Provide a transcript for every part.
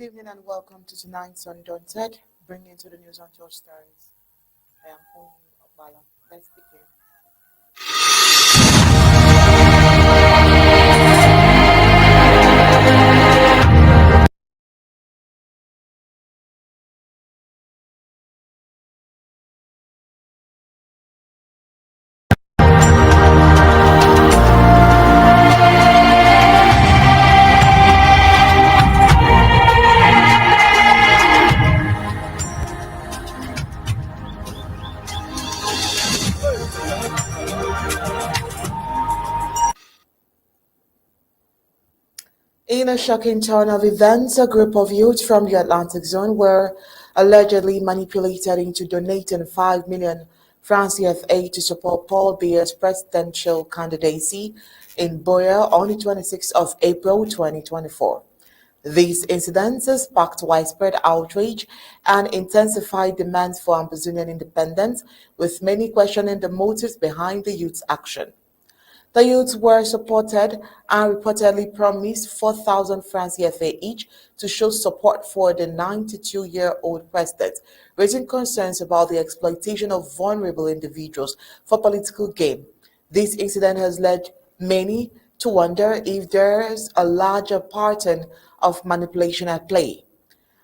Good evening and welcome to tonight's Undaunted, bringing to the news on George Stories. I am Obala. Let's begin. In a shocking turn of events, a group of youth from the Atlantic zone were allegedly manipulated into donating 5 million francs CFA to support Paul Biya's presidential candidacy in Biya on the 26th of April 2024. These incidents sparked widespread outrage and intensified demands for Ambazonian independence, with many questioning the motives behind the youth's action. The youths were supported and reportedly promised 4,000 francs CFA each to show support for the 92-year-old president, raising concerns about the exploitation of vulnerable individuals for political gain. This incident has led many to wonder if there's a larger pattern of manipulation at play.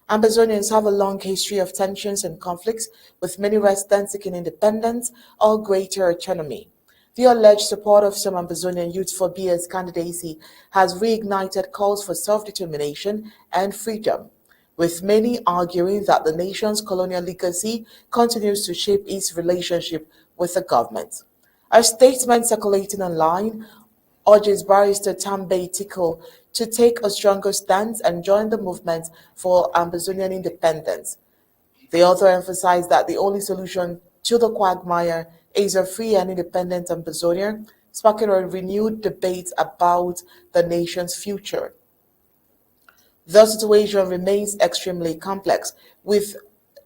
Ambazonians have a long history of tensions and conflicts, with many residents seeking independence or greater autonomy. The alleged support of some Ambazonian youth for Biya's candidacy has reignited calls for self-determination and freedom, with many arguing that the nation's colonial legacy continues to shape its relationship with the government. A statement circulating online urges Barrister Tambay Tickle to take a stronger stance and join the movement for Ambazonian independence. The author emphasized that the only solution to the quagmire is a free and independent Ambazonia, sparking a renewed debate about the nation's future. The situation remains extremely complex, with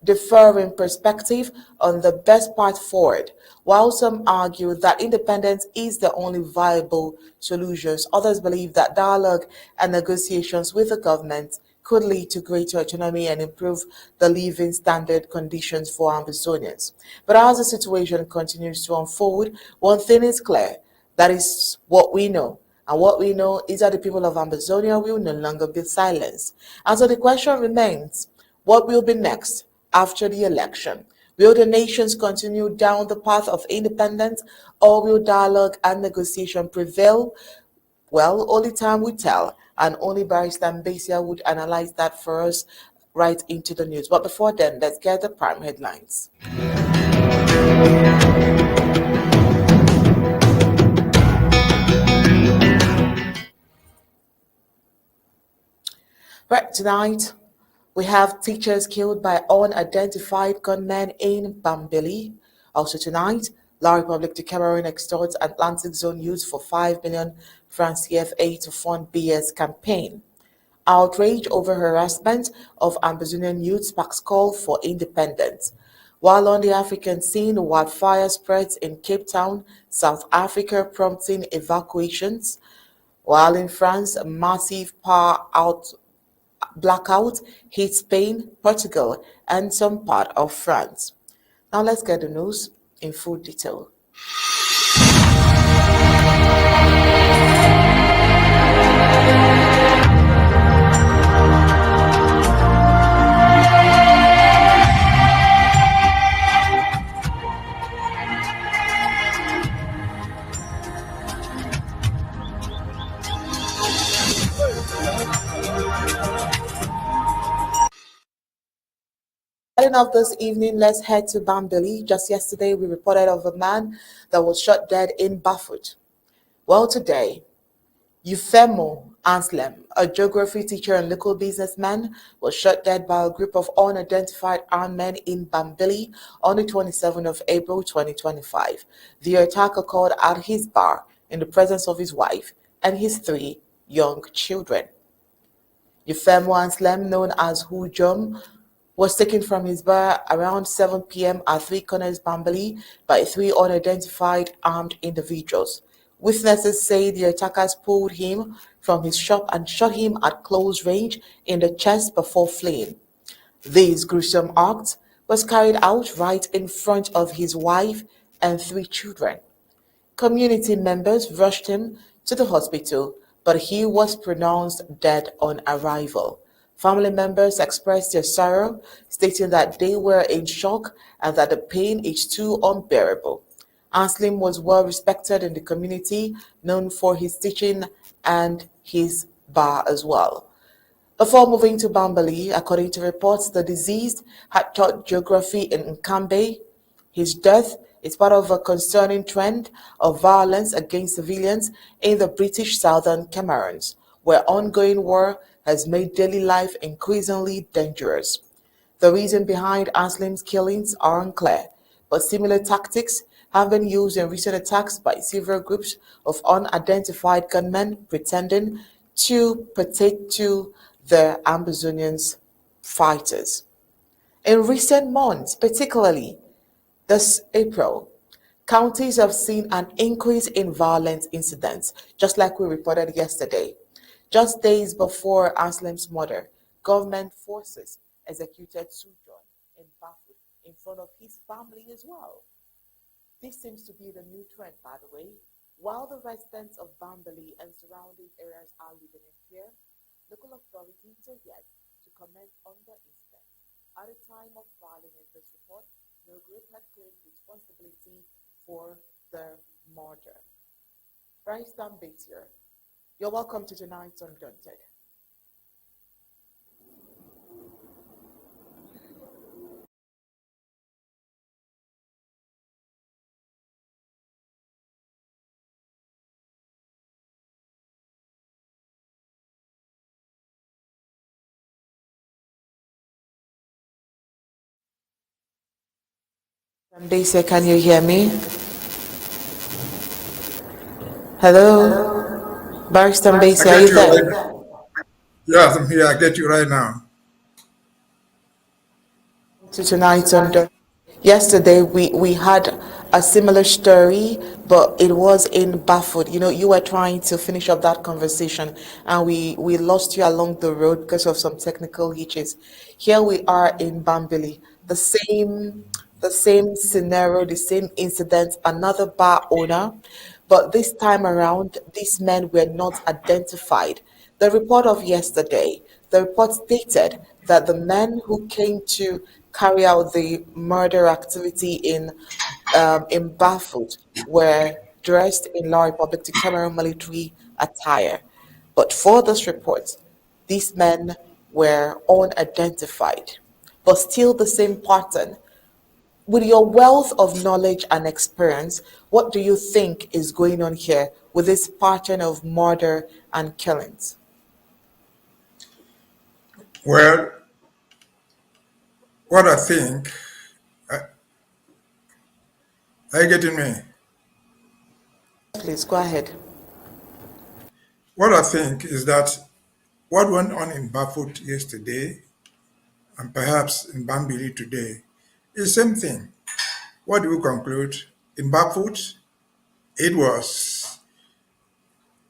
differing perspective on the best path forward. While some argue that independence is the only viable solution, others believe that dialogue and negotiations with the government could lead to greater autonomy and improve the living standard conditions for Ambazonians. But as the situation continues to unfold, one thing is clear: that is what we know. And what we know is that the people of Ambazonia will no longer be silenced. And so the question remains, what will be next after the election? Will the nations continue down the path of independence, or will dialogue and negotiation prevail? Well, only time will tell, and only Barrister Mbeseha would analyze that for us right into the news. But before then, let's get the prime headlines. Right, tonight we have teachers killed by unidentified gunmen in Bambili. Also tonight, La Republic de Cameroon extorts Atlantic Zone youth for 5 million francs CFA to fund Biya's campaign. Outrage over harassment of Ambazonian youth sparks call for independence. While on the African scene, wildfire spreads in Cape Town, South Africa, prompting evacuations. While in France, a massive blackout hit Spain, Portugal, and some part of France. Now let's get the news in full detail. Starting off this evening, let's head to Bambili. Just yesterday, we reported of a man that was shot dead in Bafut. Well, today, Eufemo Anslem, a geography teacher and local businessman, was shot dead by a group of unidentified armed men in Bambili on the 27th of April 2025. The attacker occurred at his bar in the presence of his wife and his 3 young children. Eufemo Anslem, known as Hujum, was taken from his bar around 7 p.m. at 3 Corners Bambili by 3 unidentified armed individuals. Witnesses say the attackers pulled him from his shop and shot him at close range in the chest before fleeing. This gruesome act was carried out right in front of his wife and three children. Community members rushed him to the hospital, but he was pronounced dead on arrival. Family members expressed their sorrow, stating that they were in shock and that the pain is too unbearable. Anslim was well respected in the community, known for his teaching and his bar as well. Before moving to Bambili, according to reports, the deceased had taught geography in Nkambe. His death is part of a concerning trend of violence against civilians in the British Southern Cameroons, where ongoing war has made daily life increasingly dangerous. The reason behind Aslim's killings are unclear, but similar tactics have been used in recent attacks by several groups of unidentified gunmen pretending to partake to the Ambazonian fighters. In recent months, particularly this April, counties have seen an increase in violent incidents, just like we reported yesterday. Just days before Aslam's murder, government forces executed Sujan in Bafut in front of his family as well. This seems to be the new trend, by the way. While the residents of Bambili and surrounding areas are living in fear, local authorities are yet to comment on the incident. At the time of filing in this report, no group had claimed responsibility for the murder. Bryce Betrayal, you're welcome to tonight's Undaunted. Mbeseha, can you hear me? Hello? Barrister I Mbeseha, are get you you right there? now. Yes, I'm here. I get you right now. To tonight's Undaunted. Yesterday we had a similar story, but it was in Bafut. You know, you were trying to finish up that conversation, and we lost you along the road because of some technical hitches. Here we are in Bambili, the same scenario, the same incident. Another bar owner, but this time around, these men were not identified. The report of yesterday, the report stated that the men who came to carry out the murder activity in Bafut were dressed in La Republic to Cameroon military attire. But for this report, these men were unidentified, but still the same pattern. With your wealth of knowledge and experience, what do you think is going on here with this pattern of murder and killings? Well, what I think, are you getting me? Please go ahead. What I think is that what went on in Bafut yesterday and perhaps in Bambili today is the same thing. What do we conclude? In Bafut, it was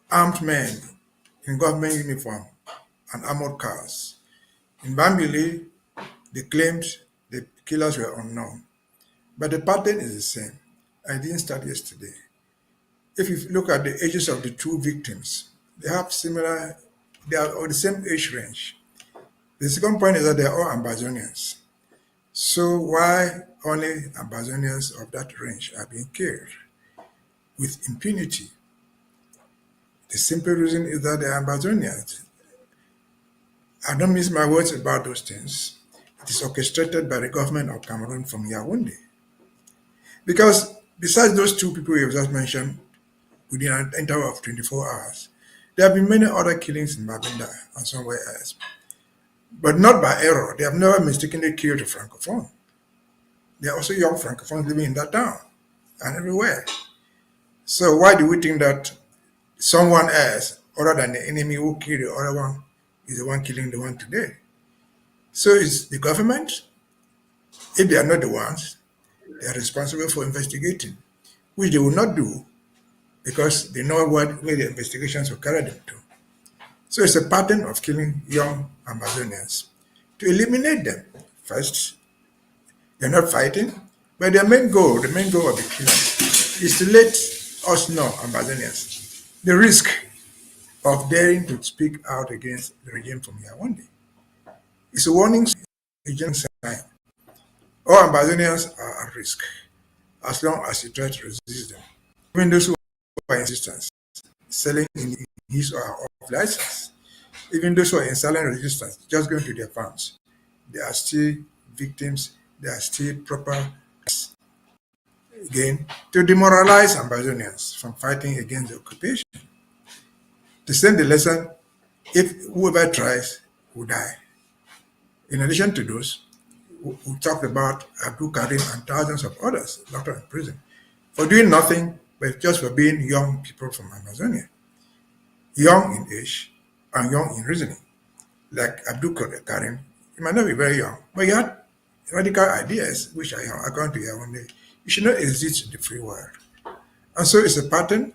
armed men in government uniform and armored cars. In Bambili, they claimed the killers were unknown. But the pattern is the same. I didn't start yesterday. If you look at the ages of the two victims, they are of the same age range. The second point is that they are all Ambazonians. So why only Ambazonians of that range are being killed with impunity? The simple reason is that they are Ambazonians. I don't miss my words about those things. It is orchestrated by the government of Cameroon from Yaoundé. Because besides those two people you have just mentioned, within an interval of 24 hours, there have been many other killings in Babinda and somewhere else. But not by error. They have never mistakenly killed a Francophone. There are also young Francophones living in that town and everywhere. So why do we think that someone else, other than the enemy who killed the other one, is the one killing the one today? So it's the government. If they are not the ones, they are responsible for investigating, which they will not do because they know where the investigations will carry them to. So it's a pattern of killing young Ambazonians to eliminate them. First, they're not fighting, but their main goal, the main goal of the killing, is to let us know, Ambazonians, the risk of daring to speak out against the regime from Yaoundé. It's a warning sign, a general sign. All Ambazonians are at risk as long as you try to resist them. Even those who are in resistance, selling in his or her off license, even those who are in silent resistance, just going to their farms, they are still victims, they are still proper, again, to demoralize Ambazonians from fighting against the occupation. To send the lesson, if whoever tries will die. In addition to those, we talked about Abdul Karim and thousands of others locked up in prison for doing nothing but just for being young people from Amazonia, young in age and young in reasoning. Like Abdul Karim, he might not be very young, but he had radical ideas which are according to Yawande, you should not exist in the free world. And so it's a pattern,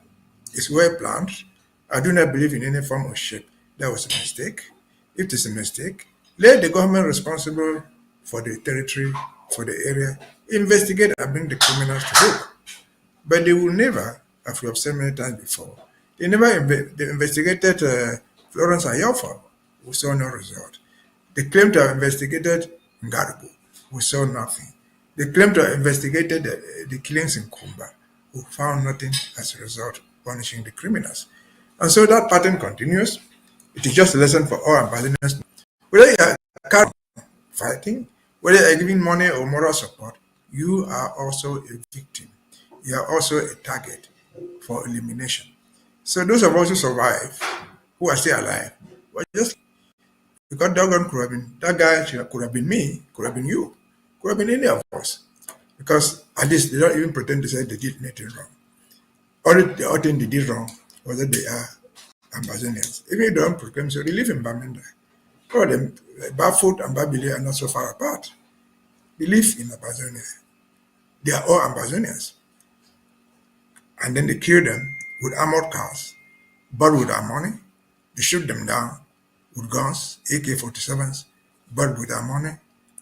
it's well planned. I do not believe in any form of shape. That was a mistake. If it is a mistake, let the government responsible for the territory, for the area, investigate and bring the criminals to book. But they will never, as we have said many times before, they investigated Florence Ayofa. We saw no result. They claim to have investigated Ngaribu. We saw nothing. They claim to have investigated the killings in Kumba. We found nothing as a result, punishing the criminals. And so that pattern continues. It is just a lesson for all Ambazonians. Whether you are fighting, whether you are giving money or moral support, you are also a victim. You are also a target for elimination. So those of us who survive, who are still alive, were just because that gun could have been that guy could have been me, could have been you, could have been any of us. Because at least they don't even pretend to say they did anything wrong. The only thing they did wrong was that they are Ambazonians. Even if they don't proclaim so, they live in Bamenda. All of them, Bafoot and Bambili are not so far apart. They live in Ambazonia. They are all Ambazonians. And then they kill them with armored cars, but with our money. They shoot them down with guns, AK-47s, but with our money.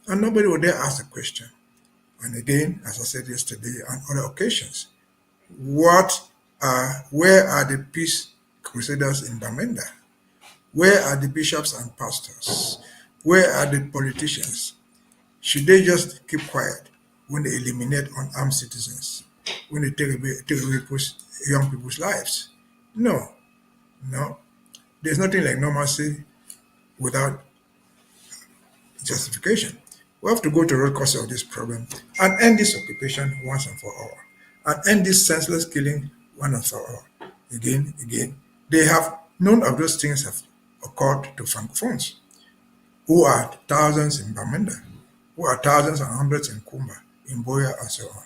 And nobody would dare ask the question. And again, as I said yesterday on other occasions, where are the peace crusaders in Bamenda? Where are the bishops and pastors? Where are the politicians? Should they just keep quiet when they eliminate unarmed citizens, when they take away young people's lives? No, no. There's nothing like normalcy without justification. We have to go to the root cause of this problem and end this occupation once and for all, and end this senseless killing once and for all. Again. They have none of those things have occurred to Francophones, who are thousands in Bamenda, who are thousands and hundreds in Kumba, in Boya, and so on.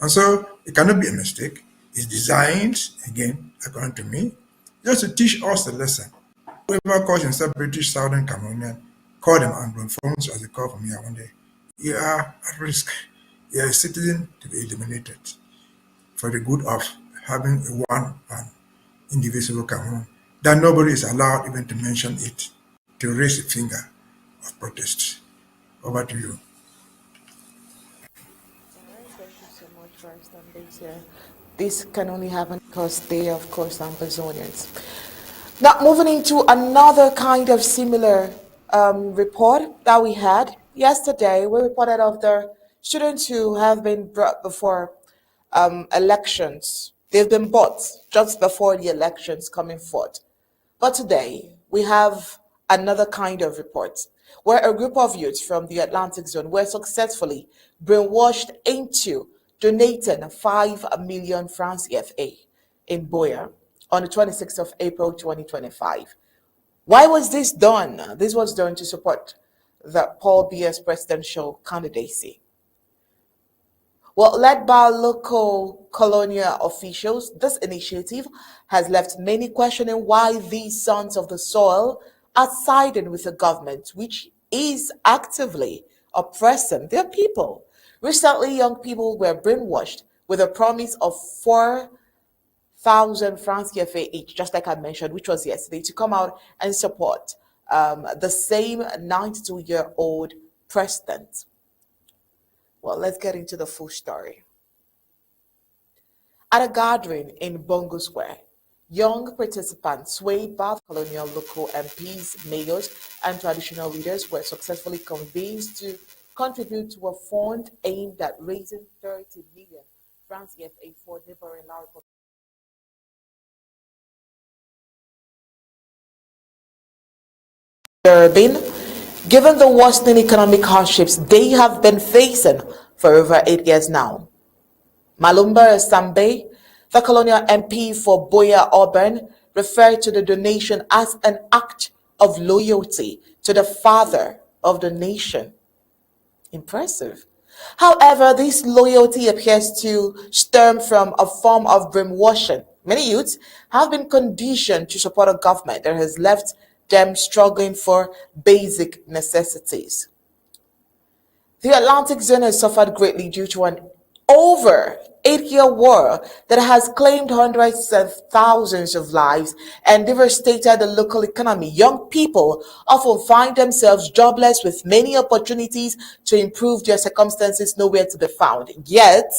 And so it cannot be a mistake. It's designed, again, according to me, just to teach us a lesson. Whoever calls himself British Southern Cameroonian, call them Anglophones as they call from here one day. You are at risk. You are a citizen to be eliminated for the good of having a one and indivisible Cameroon, that nobody is allowed even to mention it, to raise a finger of protest. Over to you. All right, thank you so much, First Mbeseha. This can only happen because they, of course, are Ambazonians. Now, moving into another kind of similar report that we had yesterday, we reported of the students who have been brought before elections. They've been bought just before the elections coming forth. But today, we have another kind of report where a group of youths from the Atlantic zone were successfully brainwashed into donating 5 million francs CFA in Boya on the 26th of April 2025. Why was this done? This was done to support the Paul Biya's presidential candidacy. Well, led by local colonial officials, this initiative has left many questioning why these sons of the soil are siding with the government, which is actively oppressing their people. Recently, young people were brainwashed with a promise of 4,000 thousand francs CFA each, just like I mentioned, which was yesterday, to come out and support the same 92-year-old president. Well, let's get into the full story. At a gathering in Bongo Square, young participants swayed by colonial local MPs, mayors, and traditional leaders were successfully convinced to contribute to a fund aimed at raising 30 million francs CFA for neighboring Laos. Urban, given the worsening economic hardships they have been facing for over 8 years now. Malumba Sambe, the colonial MP for Boya Auburn, referred to the donation as an act of loyalty to the father of the nation. Impressive. However, this loyalty appears to stem from a form of brainwashing. Many youths have been conditioned to support a government that has left them struggling for basic necessities. The Atlantic zone has suffered greatly due to an over 8 year war that has claimed hundreds of thousands of lives and devastated the local economy. Young people often find themselves jobless with many opportunities to improve their circumstances nowhere to be found. Yet,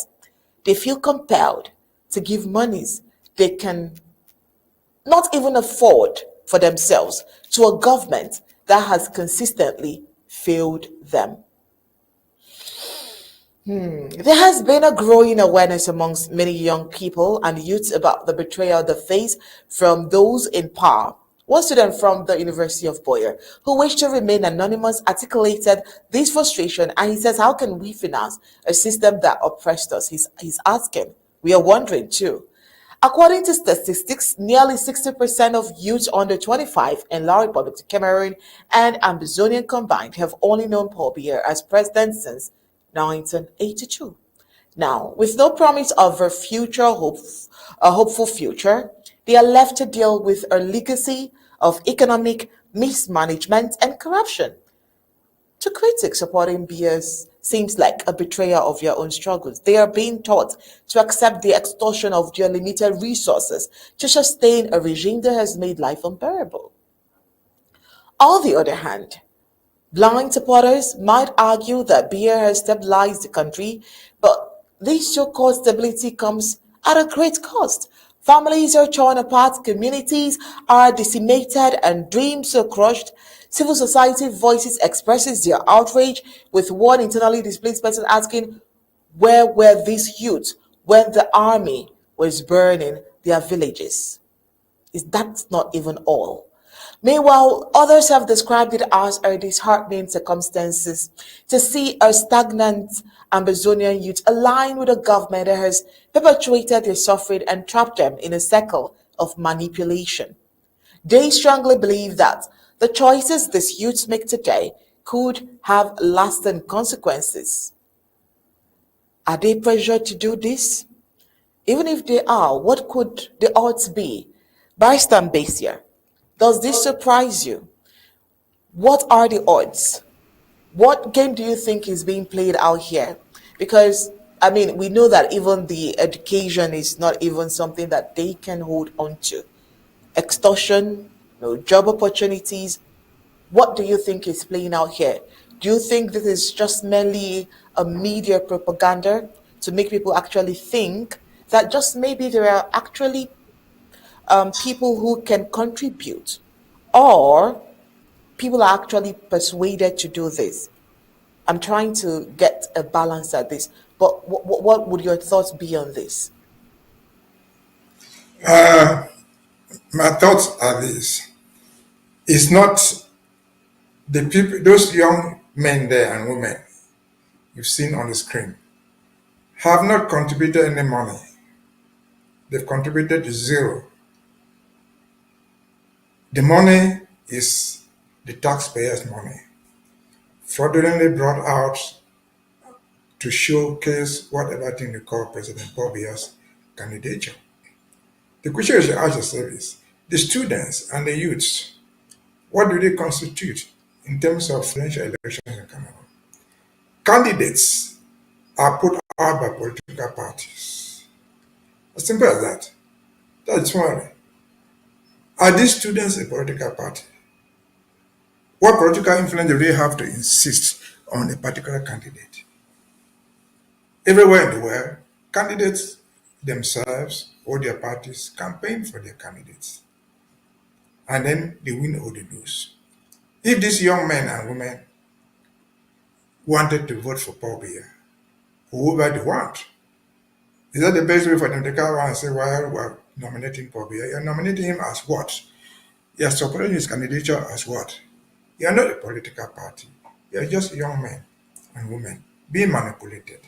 they feel compelled to give monies they can not even afford for themselves to a government that has consistently failed them. There has been a growing awareness amongst many young people and youths about the betrayal they face from those in power. One student from the University of Boyer, who wished to remain anonymous, articulated this frustration and he says, how can we finance a system that oppressed us? He's asking. We are wondering too. According to statistics, nearly 60% of youths under 25 in La Republic, Cameroon, and Ambazonian combined have only known Paul Biya as president since 1982. Now, with no promise of a hopeful future, they are left to deal with a legacy of economic mismanagement and corruption. To critics supporting BS seems like a betrayal of their own struggles. They are being taught to accept the extortion of their limited resources to sustain a regime that has made life unbearable. On the other hand, blind supporters might argue that beer has stabilized the country, but this so-called stability comes at a great cost. Families are torn apart, communities are decimated, and dreams are crushed. Civil society voices expresses their outrage, with one internally displaced person asking, where were these youths when the army was burning their villages? Is that not even all? Meanwhile, others have described it as a disheartening circumstances to see a stagnant Ambazonian youth align with a government that has perpetuated their suffering and trapped them in a cycle of manipulation. They strongly believe that the choices these youths make today could have lasting consequences. Are they pressured to do this? Even if they are, what could the odds be? Barrister Mbeseha, does this surprise you? What are the odds? What game do you think is being played out here? Because, I mean, we know that even the education is not even something that they can hold on to. Extortion, no job opportunities. What do you think is playing out here? Do you think this is just merely a media propaganda to make people actually think that just maybe there are actually people who can contribute, or people are actually persuaded to do this? I'm trying to get a balance at this, but what would your thoughts be on this? My thoughts are this. It's not the people, those young men there and women you've seen on the screen have not contributed any money. They've contributed zero. The money is the taxpayers' money, fraudulently brought out to showcase whatever thing they call President Bobia's candidature. The question you should ask yourself is the students and the youths, what do they constitute in terms of presidential elections in Cameroon? Candidates are put out by political parties. As simple as that. That's why. Are these students a political party? What political influence do they have to insist on a particular candidate? Everywhere in the world, candidates themselves or their parties campaign for their candidates, and then they win or they lose. If these young men and women wanted to vote for Paul Biya, whoever they want, is that the best way for them to come around and say, well, we're nominating Paul Biya? You're nominating him as what? You're supporting his candidature as what? You're not a political party. You're just young men and women being manipulated.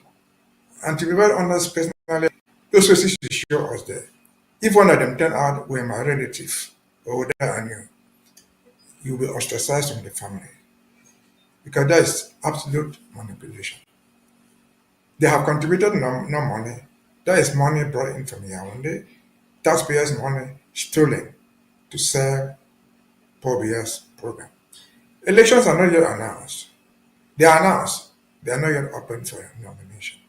And to be very honest, personally, those faces to show us there. If one of them turn out were my relative or that I knew, you'll be ostracized from the family because that is absolute manipulation. They have contributed no money. That is money brought in from Yaoundé, taxpayers' money stolen to serve Paul Biya's program. Elections are not yet announced. They are announced. They are not yet open for nomination.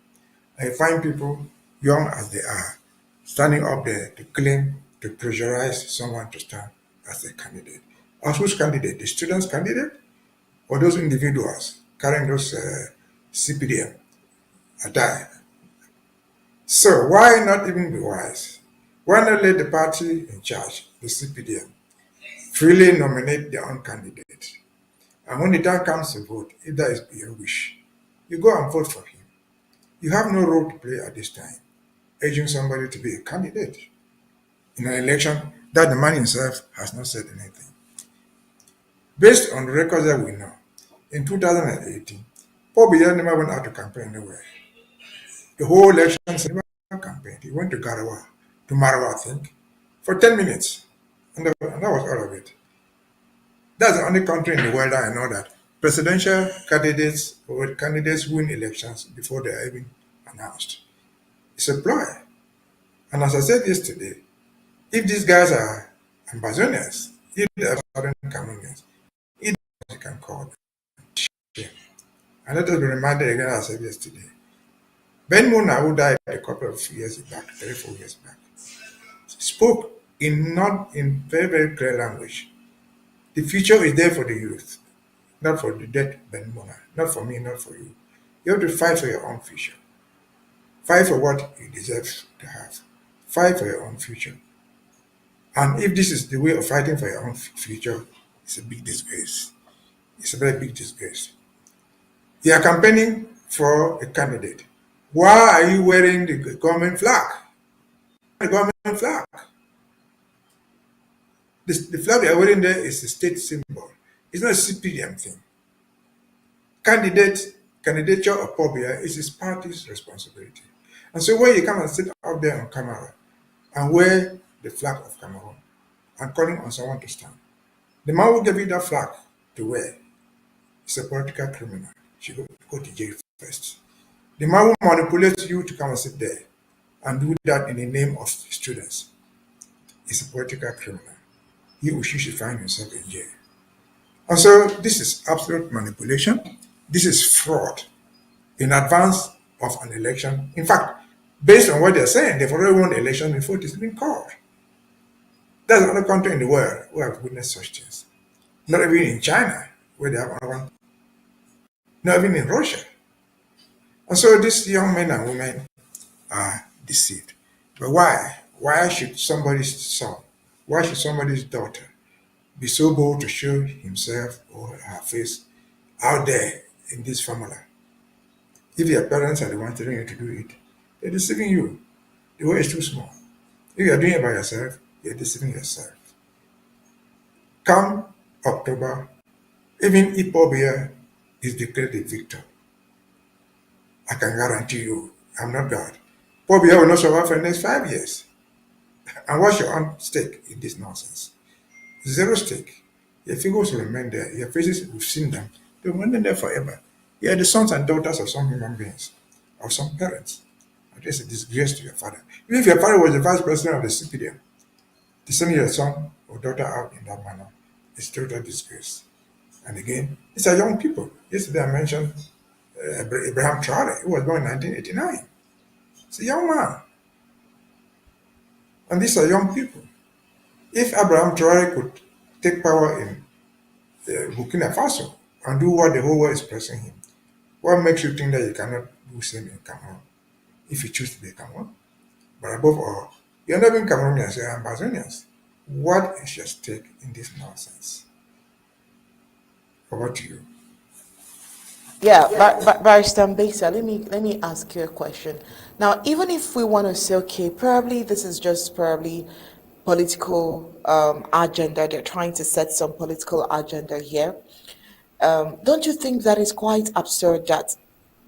I find people, young as they are, standing up there to claim to pressurize someone to stand as a candidate. As whose candidate? The student's candidate? Or those individuals carrying those CPDM attire? So why not even be wise? Why not let the party in charge, the CPDM, freely nominate their own candidate? And when the time comes to vote, if that is your wish, you go and vote for him. You have no role to play at this time, urging somebody to be a candidate in an election that the man himself has not said anything. Based on the records that we know, in 2018, Paul Biya never went out to campaign anywhere. The whole election he never campaigned. He went to Garawa, to Marawa, I think, for 10 minutes. And that was all of it. That's the only country in the world that I know that presidential candidates or candidates win elections before they are even announced. It's a ploy. And as I said yesterday, if these guys are Ambazonians, if they are Southern Cameroonians, if they can call them. And let us be reminded again, as I said yesterday, Ben Mona, who died a couple of years back, 3 4 years back, spoke in very, very clear language. The future is there for the youth, not for the dead Ben Mona, not for me, not for you. You have to fight for your own future. Fight for what you deserve to have. Fight for your own future. And if this is the way of fighting for your own future, it's a big disgrace. It's a very big disgrace. You are campaigning for a candidate. Why are you wearing the government flag? The government flag. The flag you are wearing there is a state symbol. It's not a CPDM thing. Candidature of Paul Biya is his party's responsibility. And so when you come and sit out there on camera and wear the flag of Cameroon and calling on someone to stand, the man who gave you that flag to wear is a political criminal. She go to jail first. The man who manipulates you to come and sit there and do that in the name of students is a political criminal. He or she should find himself in jail. And so this is absolute manipulation. This is fraud in advance of an election. In fact, based on what they're saying, they've already won the election before it has been called. There's another country in the world who have witnessed such things. Not even in China, where they have another one. Not even in Russia. And so these young men and women are deceived. But why? Why should somebody's son, why should somebody's daughter be so bold to show himself or her face out there in this formula? If your parents are the ones telling you to do it, they're deceiving you. The way is too small. If you're doing it by yourself, you're deceiving yourself. Come October, even if Paul Biya is declared a victor, I can guarantee you, I'm not God. Paul Biya will not survive for the next 5 years. And what's your own stake in this nonsense? Zero stake. Your figures will remain there. Your faces, we've seen them. They'll remain there forever. You are the sons and daughters of some human beings, of some parents. And it's a disgrace to your father. Even if your father was the vice president of the CPDM, to send your son or daughter out in that manner is total disgrace. And again, these are young people. Yesterday I mentioned Abraham Traore, who was born in 1989. He's a young man. And these are young people. If Abraham Traore could take power in Burkina Faso and do what the whole world is pressing him, what makes you think that you cannot do same in Cameroon if you choose to be Cameroon? But above all, you're not even Cameroonians, you're Ambazonians. What is your stake in this nonsense? Over to you. Yeah, Barrister Mbeseha, let me ask you a question. Now, even if we want to say, okay, probably this is just probably political agenda, they're trying to set some political agenda here. Don't you think that is quite absurd that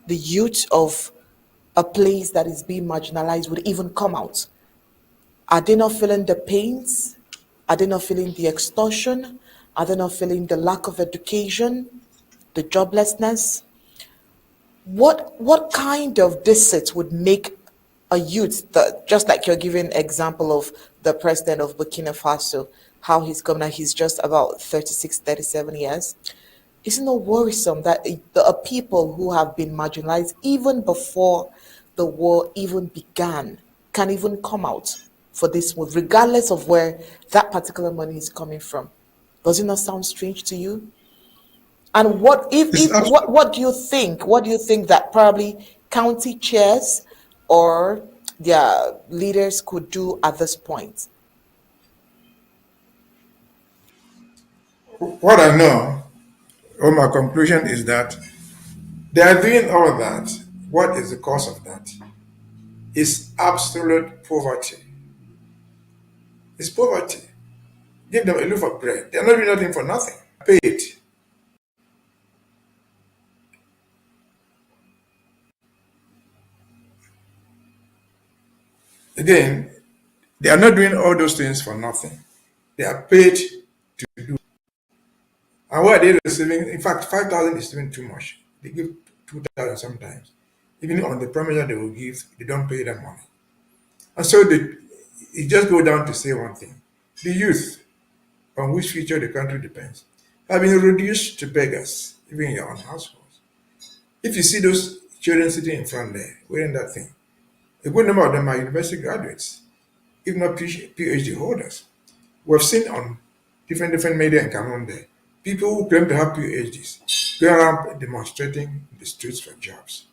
the youth of a place that is being marginalized would even come out? Are they not feeling the pains? Are they not feeling the extortion? Are they not feeling the lack of education, the joblessness? What kind of deceit would make a youth that, just like you're giving example of the president of Burkina Faso, how he's coming out, he's just about 36, 37 years. Isn't it worrisome that the people who have been marginalized even before the war even began can even come out for this move, regardless of where that particular money is coming from? Does it not sound strange to you? And what It's if abs- what do you think? What do you think that probably county chairs or their leaders could do at this point? what I know, or my conclusion is that they are doing all that. What is the cause of that? It's absolute poverty. It's poverty. Give them a loaf of bread. They're not doing nothing for nothing. Paid. Again, they are not doing all those things for nothing. They are paid to do. And what are they receiving? In fact, 5,000 is even too much. They give 2,000 sometimes. Even on the promise that they will give, they don't pay them money. And so it just goes down to say one thing. The youth, on which future the country depends, have been reduced to beggars, even in your own households. If you see those children sitting in front there, wearing that thing, a good number of them are university graduates, if not PhD holders. We've seen on different media in Cameroon there, people who claim to have PhDs go around demonstrating in the streets for jobs.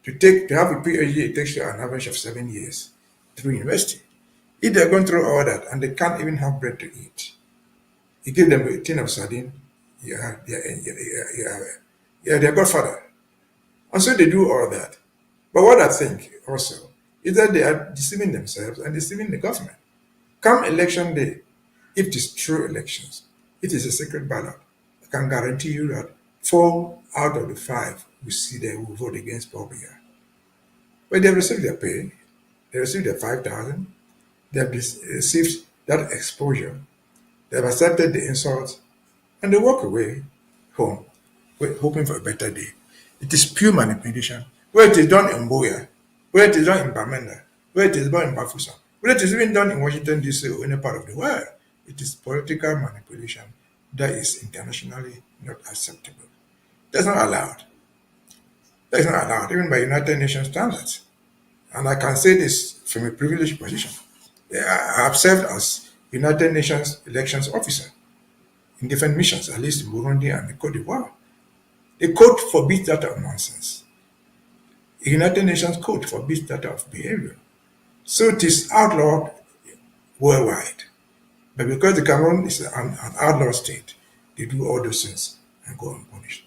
To have a PhD, it takes you an average of 7 years through university. If they're going through all that and they can't even have bread to eat, you give them a tin of sardine, you're their godfather. And so they do all that. But what I think also is that they are deceiving themselves and deceiving the government. Come election day, if it is true elections, it is a secret ballot. I can guarantee you that 4 out of the 5 we see there will vote against Paul Biya. But they have received their pay, they received their 5,000, they have received that exposure, they have accepted the insults, and they walk away home, hoping for a better day. It is pure manipulation. Where it is done in Boya, where it is done in Bamenda, where it is done in Bafusa, where it is even done in Washington, D.C. or any part of the world, it is political manipulation that is internationally not acceptable. That's not allowed. That is not allowed, even by United Nations standards. And I can say this from a privileged position. I have served as United Nations elections officer in different missions, at least in Burundi and in Cote d'Ivoire. The code forbids that of nonsense. The United Nations code forbids that of behavior. So it is outlawed worldwide. But because the Cameroon is an outlaw state, they do all those things and go unpunished.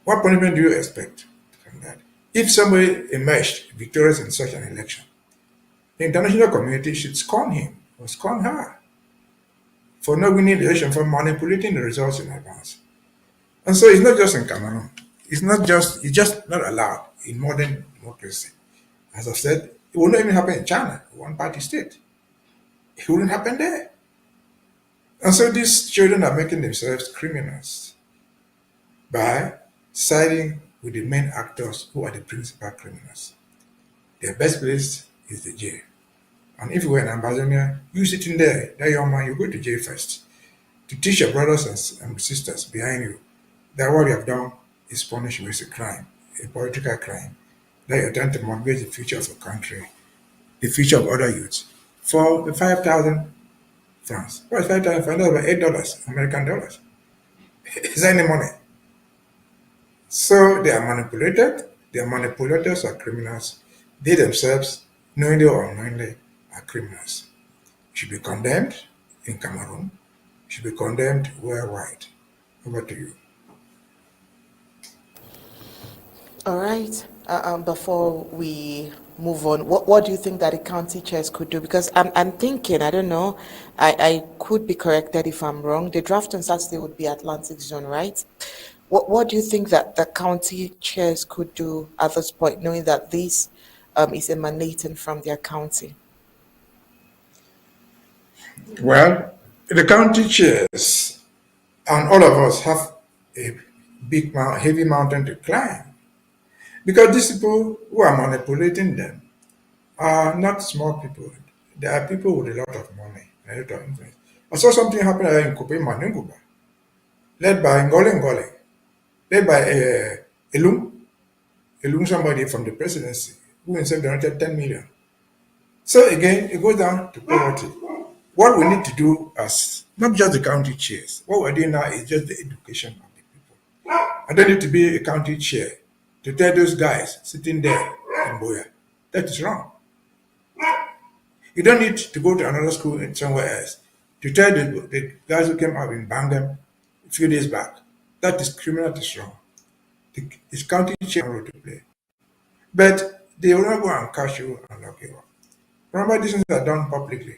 What punishment do you expect from that? If somebody emerged victorious in such an election, the international community should scorn him or scorn her for not winning the election, for manipulating the results in advance. And so it's not just in Cameroon. It's just not allowed in modern democracy. As I've said, it will not even happen in China, a one party state. It wouldn't happen there. And so these children are making themselves criminals by siding with the main actors who are the principal criminals. Their best place is the jail. And if you were an Ambazonian, you sitting there, that young man, you go to jail first to teach your brothers and sisters behind you that what you have done is punishable, it's a crime, a political crime, that you're trying to mortgage the future of a country, the future of other youths, for 5,000 francs. What is 5,000 francs? That's about $8 American dollars. Is that any money? So they are manipulated. Their manipulators are criminals. They themselves, knowingly or unknowingly, are criminals. Should be condemned in Cameroon. Should be condemned worldwide. Over to you. All right. Before we move on, what do you think that the county chairs could do? Because I'm thinking, I don't know, I could be corrected if I'm wrong. The draft on Saturday would be Atlantic Zone, right? What do you think that the county chairs could do at this point, knowing that this is emanating from their county? Well, the county chairs and all of us have a heavy mountain to climb because these people who are manipulating them are not small people. They are people with a lot of money and a lot of influence. I saw something happen in Kupe Manunguba, led by Ngole, led by Elung, somebody from the presidency, who himself donated 10 million. So again, it goes down to poverty. What we need to do as not just the county chairs, what we're doing now is just the education of the people. I don't need to be a county chair to tell those guys sitting there in Boya that is wrong. You don't need to go to another school and somewhere else to tell the guys who came out in Bangam a few days back that is criminal, that is wrong. It's county chair role to play. But they will not go and catch you and lock you up. Remember, these things are done publicly.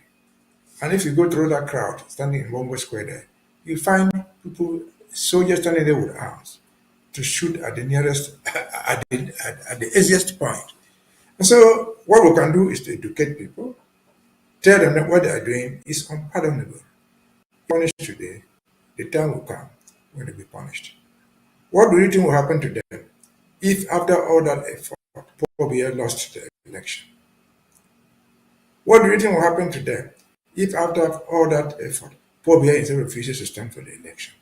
And if you go through that crowd standing in Bongo Square there, you find people, soldiers standing there with arms to shoot at the nearest, at the easiest point. And so, what we can do is to educate people, tell them that what they are doing is unpardonable. Punished today, the time will come when they'll be punished. What do you think will happen to them if, after all that effort, Paul Biya lost the election? What do you think will happen to them if, after all that effort, Paul Biya instead refuses to stand for the election?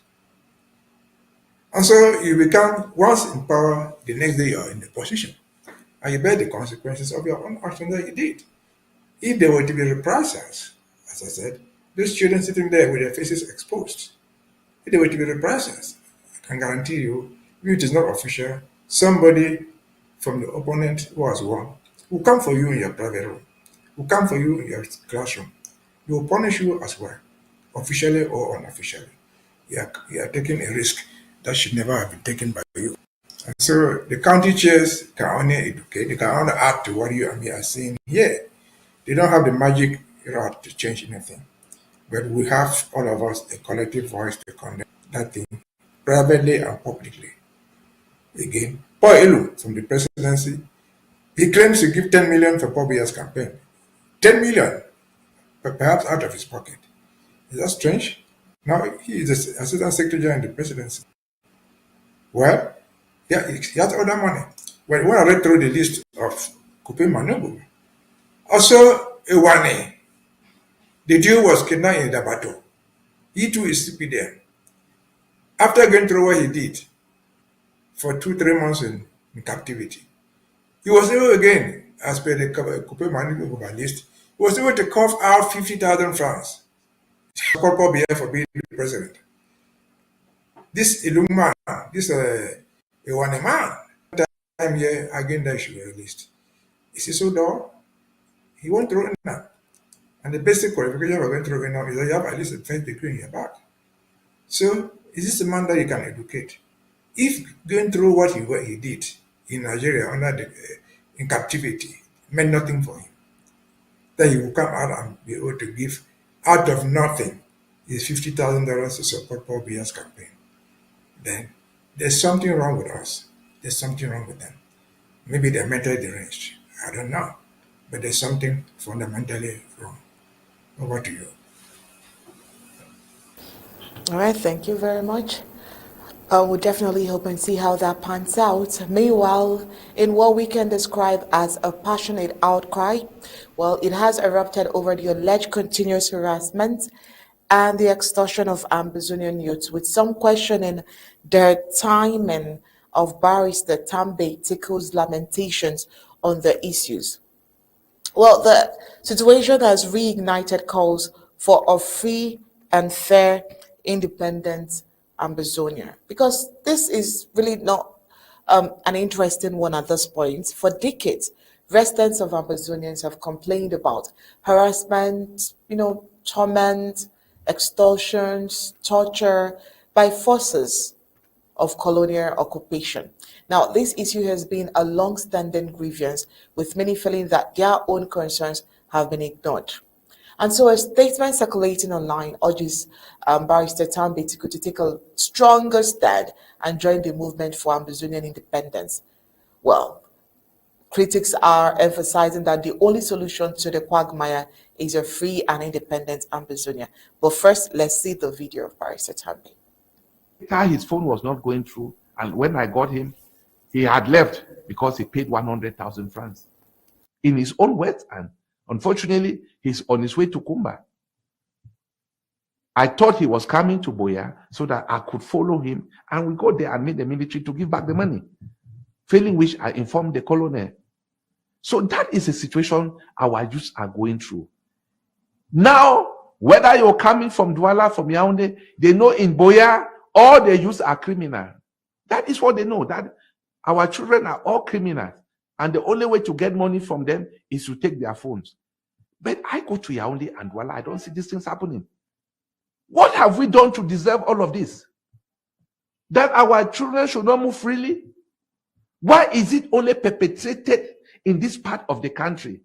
And so you become, once in power, the next day you are in the position. And you bear the consequences of your own action that you did. If there were to be reprisals, as I said, those children sitting there with their faces exposed, if there were to be reprisals, I can guarantee you, if it is not official, somebody from the opponent who has won will come for you in your private room, will come for you in your classroom. They will punish you as well, officially or unofficially. You are taking a risk that should never have been taken by you. And so the county chairs can only educate, they can only add to what you and me are saying here. They don't have the magic rod to change anything. But we have, all of us, a collective voice to condemn that thing privately and publicly. Again, Paul Elu from the presidency, he claims to give 10 million for Paul Biya's campaign. 10 million, but perhaps out of his pocket. Is that strange? Now he is the assistant secretary general in the presidency. Well, yeah, he has all that money. When I read through the list of Kupe Manubu, also Iwane, the Jew was kidnapped in Dabato. He too is sleeping there. After going through what he did for 2-3 months in captivity, he was able again, as per the Kupe Manubu list, he was able to cough out 50,000 francs. Paul Biya for being the president. This Ilung man, this Iwane man, time here again that should be released. Is he so dull? He won't throw in now. And the basic qualification we're going to throw in now is that you have at least a first degree in your back. So is this a man that you can educate? If going through what he did in Nigeria under in captivity meant nothing for him, that he will come out and be able to give out of nothing is $50,000 to support Paul Biya's campaign, then there's something wrong with us. There's something wrong with them. Maybe they're mentally deranged. I don't know. But there's something fundamentally wrong. Over to you. All right, thank you very much. We'll definitely hope and see how that pans out. Meanwhile, in what we can describe as a passionate outcry, well, it has erupted over the alleged continuous harassment and the extortion of Ambazonian youths, with some questioning the timing of Barrister Tambe Tiko's lamentations on the issues. Well, the situation has reignited calls for a free and fair, independent Ambazonia because this is really not an interesting one at this point. For decades, residents of Ambazonians have complained about harassment, torment, extortions, torture by forces of colonial occupation. Now, this issue has been a long-standing grievance, with many feeling that their own concerns have been ignored. And so a statement circulating online urges Barrister Tambay to take a stronger stand and join the movement for Ambazonian independence. Well, critics are emphasizing that the only solution to the quagmire is a free and independent Ambazonia. But first, let's see the video of Barrister Tambay. His phone was not going through, and when I got him, he had left because he paid 100,000 francs in his own words, and unfortunately, he's on his way to Kumba. I thought he was coming to Biya so that I could follow him, and we go there and meet the military to give back the money, failing which I informed the colonel. So that is a situation our youths are going through. Now, whether you're coming from Douala, from Yaoundé, they know in Biya, all the youths are criminal. That is what they know, that our children are all criminals. And the only way to get money from them is to take their phones. But I go to Yaoundé and Douala, I don't see these things happening. What have we done to deserve all of this? That our children should not move freely? Why is it only perpetrated in this part of the country?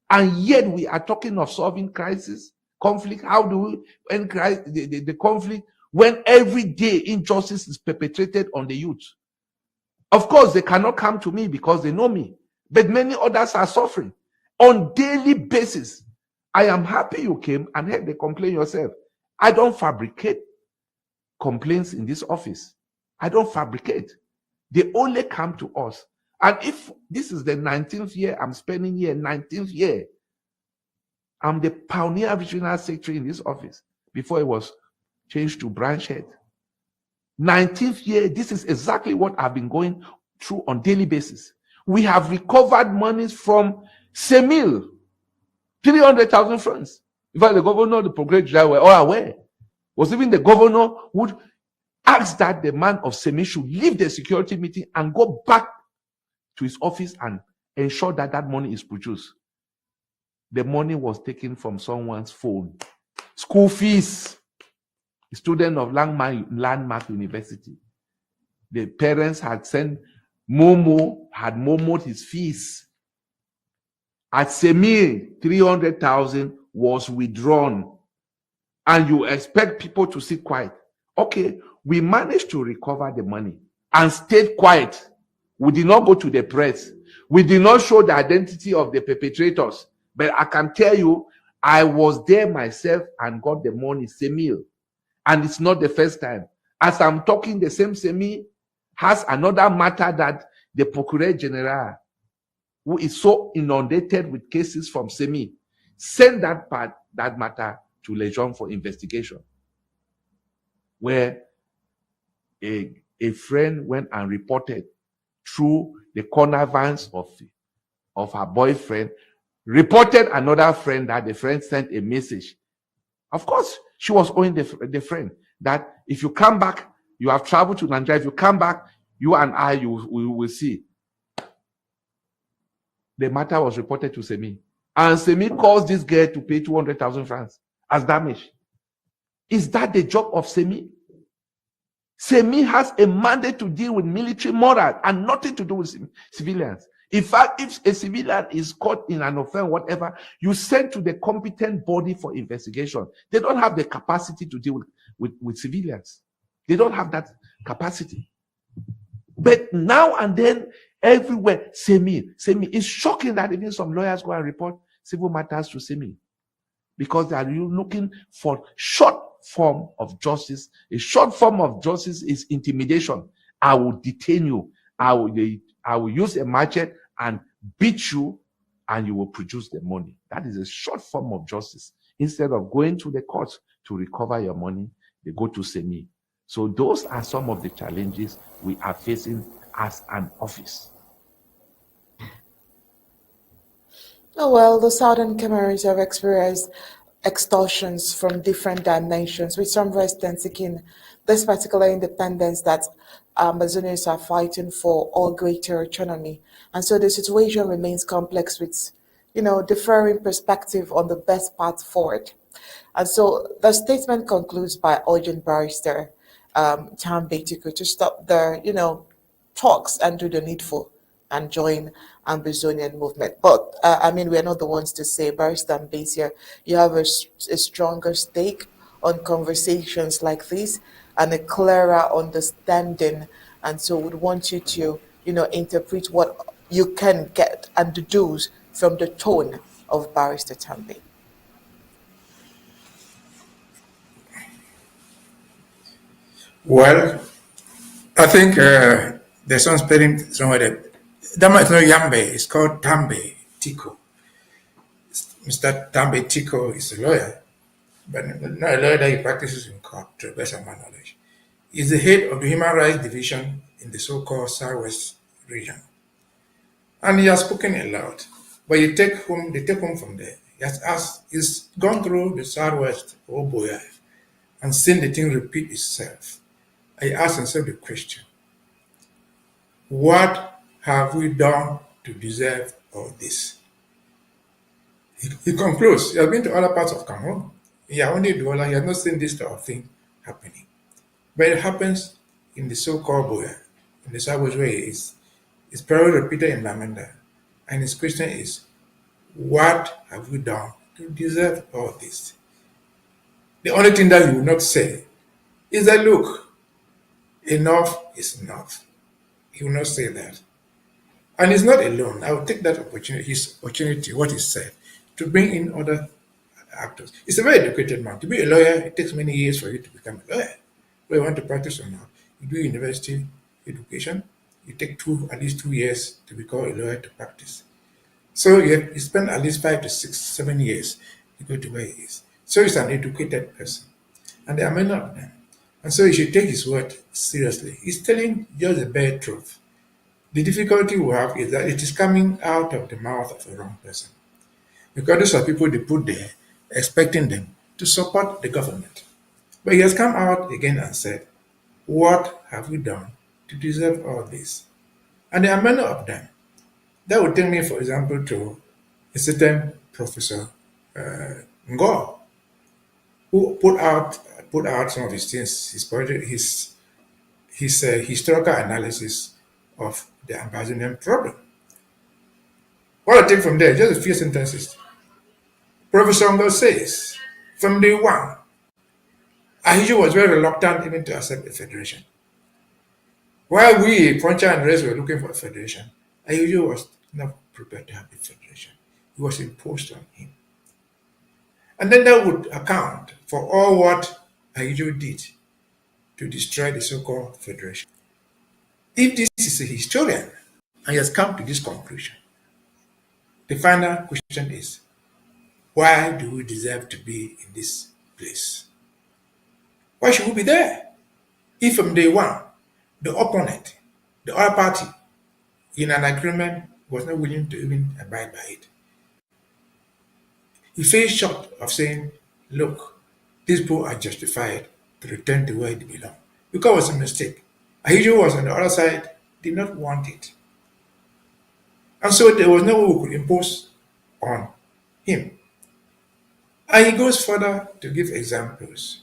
And yet we are talking of solving crisis, conflict. How do we end the conflict when every day injustice is perpetrated on the youth? Of course, they cannot come to me because they know me, but many others are suffering on daily basis. I am happy you came and heard the complaint yourself. I don't fabricate complaints in this office. I don't fabricate. They only come to us. And if this is the 19th year I'm spending here, 19th year, I'm the pioneer regional secretary in this office before it was changed to branch head. 19th year, this is exactly what I've been going through on daily basis. We have recovered monies from Semil, 300,000 francs. In fact, the governor, the procurator were all aware. Was even the governor would ask that the man of Semil should leave the security meeting and go back to his office and ensure that that money is produced. The money was taken from someone's phone. School fees. A student of Landmark University. The parents had sent had momoed his fees. At Semil, 300,000 was withdrawn. And you expect people to sit quiet. Okay, we managed to recover the money and stayed quiet. We did not go to the press. We did not show the identity of the perpetrators. But I can tell you, I was there myself and got the money, Semil. And it's not the first time. As I'm talking, the same Semil has another matter that the Procureur General, who is so inundated with cases from Semil, sent that matter to Legion for investigation, where a friend went and reported through the connivance of her boyfriend, reported another friend that the friend sent a message. Of course, she was owing the friend that if you come back, you have traveled to Nigeria. If you come back, you and I, we will see. The matter was reported to Semil. And Semil caused this girl to pay 200,000 francs as damage. Is that the job of Semil? Semil has a mandate to deal with military morale and nothing to do with civilians. In fact, if a civilian is caught in an offense, whatever, you send to the competent body for investigation. They don't have the capacity to deal with civilians. They don't have that capacity. But now and then, everywhere, Semil. It's shocking that even some lawyers go and report civil matters to Semil because they are looking for short form of justice. A short form of justice is intimidation. I will detain you. I will use a machete and beat you, and you will produce the money. That is a short form of justice. Instead of going to the courts to recover your money, they go to Semil. So those are some of the challenges we are facing as an office. Oh, well, the Southern Cameroons have experienced extortions from different dimensions, with some residents seeking this particular independence that Ambazonians are fighting for, or greater autonomy. And so the situation remains complex with, differing perspective on the best path forward. And so the statement concludes by urging Barrister Tambe to stop the, talks and do the needful and join Ambazonian movement. But I mean, we're not the ones to say, Barrister Mbeseha, you have a stronger stake on conversations like this and a clearer understanding. And so would want you to, interpret what you can get and deduce from the tone of Barrister Tambe. Well, I think there's some spelling somewhere there. That might not Yambe, it's called Tambe Tiko. Mr. Tambe Tiko is a lawyer, but not a lawyer that he practices in court, to the best of my knowledge. He's the head of the Human Rights Division in the so-called Southwest region. And he has spoken a lot. But they take home from there. He's gone through the Southwest, oh boy, and seen the thing repeat itself. I asked himself the question, what have we done to deserve all this? He concludes, he has been to other parts of Cameroon. He has only Douala, he has not seen this type of thing happening. But it happens in the so-called Boya, in the Southwest where he is. It's probably repeated in Lamanda. And his question is, what have we done to deserve all this? The only thing that he will not say is that, look, enough is enough. He will not say that. And he's not alone. I will take that opportunity, his opportunity, what he said, to bring in other actors. He's a very educated man. To be a lawyer, it takes many years for you to become a lawyer. Whether you want to practice or not, you do university education, you take at least 2 years to become a lawyer to practice. So you spend at least 5 to 6, 7 years to go to where he is. So he's an educated person. And there are many of them. And so you should take his word seriously. He's telling just the bare truth. The difficulty we have is that it is coming out of the mouth of a wrong person. Because those are people they put there expecting them to support the government. But he has come out again and said, what have we done to deserve all this? And there are many of them. That would take me, for example, to a certain Professor Ngo, who put out some of his things, his historical analysis of the Ambazonian problem. What I take from there, just a few sentences. Professor Ngo says, from day one, Ahiju was very reluctant even to accept a federation. While we, Poncha and the rest, were looking for a federation, Ahiju was not prepared to have a federation. It was imposed on him. And then that would account for all what Ahiju did to destroy the so-called federation. If this is a historian and he has come to this conclusion, the final question is, why do we deserve to be in this place? Why should we be there? If from day one, the opponent, the other party, in an agreement, was not willing to even abide by it. He fell short of saying, look, these people are justified to return to where they belong. Because it was a mistake. Ahiju was on the other side, did not want it. And so there was no way we could impose on him. And he goes further to give examples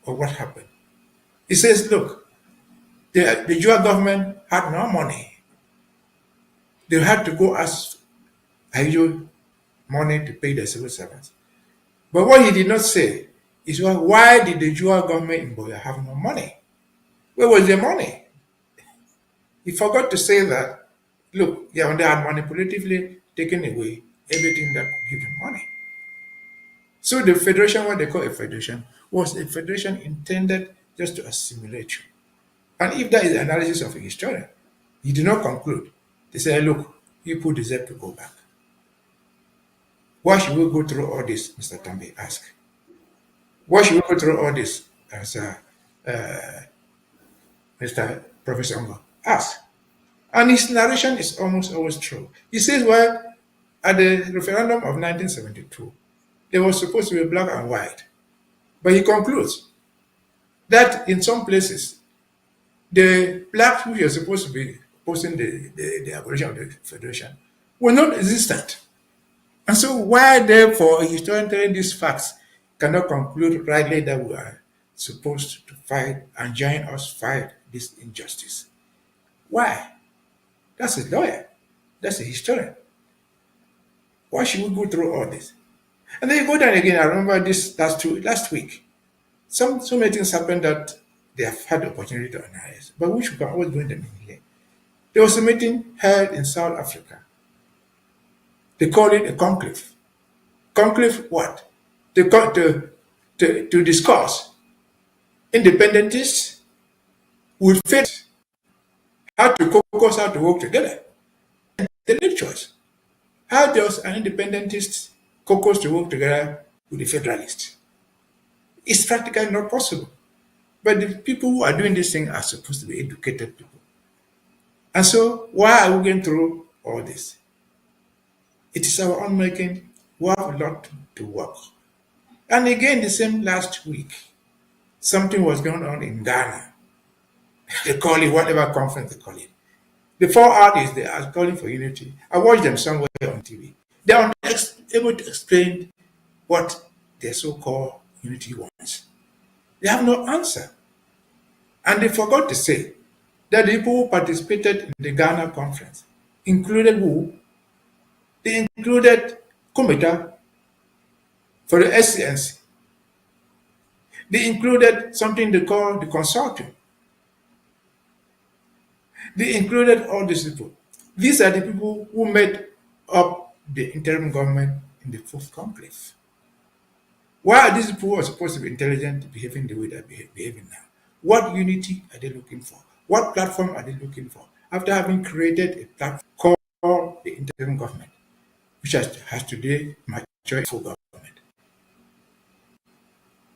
of what happened. He says, look, the Jua government had no money. They had to go ask Ahiju money to pay the civil servants. But what he did not say is, well, why did the Jua government in Boya have no money? Where was their money? He forgot to say that, look, they had manipulatively taken away everything that could give them money. So the federation, what they call a federation, was a federation intended just to assimilate you. And if that is the analysis of a historian, he did not conclude. They say, look, people deserve to go back. Why should we go through all this, Mr. Tambe asked. Why should we go through all this, as Mr. Professor Ngo asked? And his narration is almost always true. He says, well, At the referendum of 1972, there was supposed to be black and white. But he concludes that in some places, the blacks who were supposed to be opposing the abolition of the Federation were not existent. And so why, therefore, a historian telling these facts cannot conclude rightly that we are supposed to fight and join us fight this injustice? Why? That's a lawyer. That's a historian. Why should we go through all this? And then you go down again. I remember this last week. So many things happened that they have had the opportunity to analyze, but we should always bring them in here. There was a meeting held in South Africa. They call it a conclave. Conclave what? To discuss independentists will face how to caucus, how to work together. And they need choice. How does an independentist caucus to work together with the federalists? It's practically not possible. But the people who are doing this thing are supposed to be educated people. And so, why are we going through all this? It is our own making. We have a lot to work. And again, the same last week, something was going on in Ghana. They call it whatever conference they call it. The 4 artists, they are calling for unity. I watched them somewhere on TV. They are able to explain what their so-called unity wants. They have no answer. And they forgot to say that the people who participated in the Ghana conference included who? They included Kumita for the SCNC. They included something they call the consortium. They included all these people. These are the people who made up the interim government in the 4th conclave. Why are these people who are supposed to be intelligent behaving the way they're behaving now? What unity are they looking for? What platform are they looking for? After having created a platform called the interim government, which has today matured full government.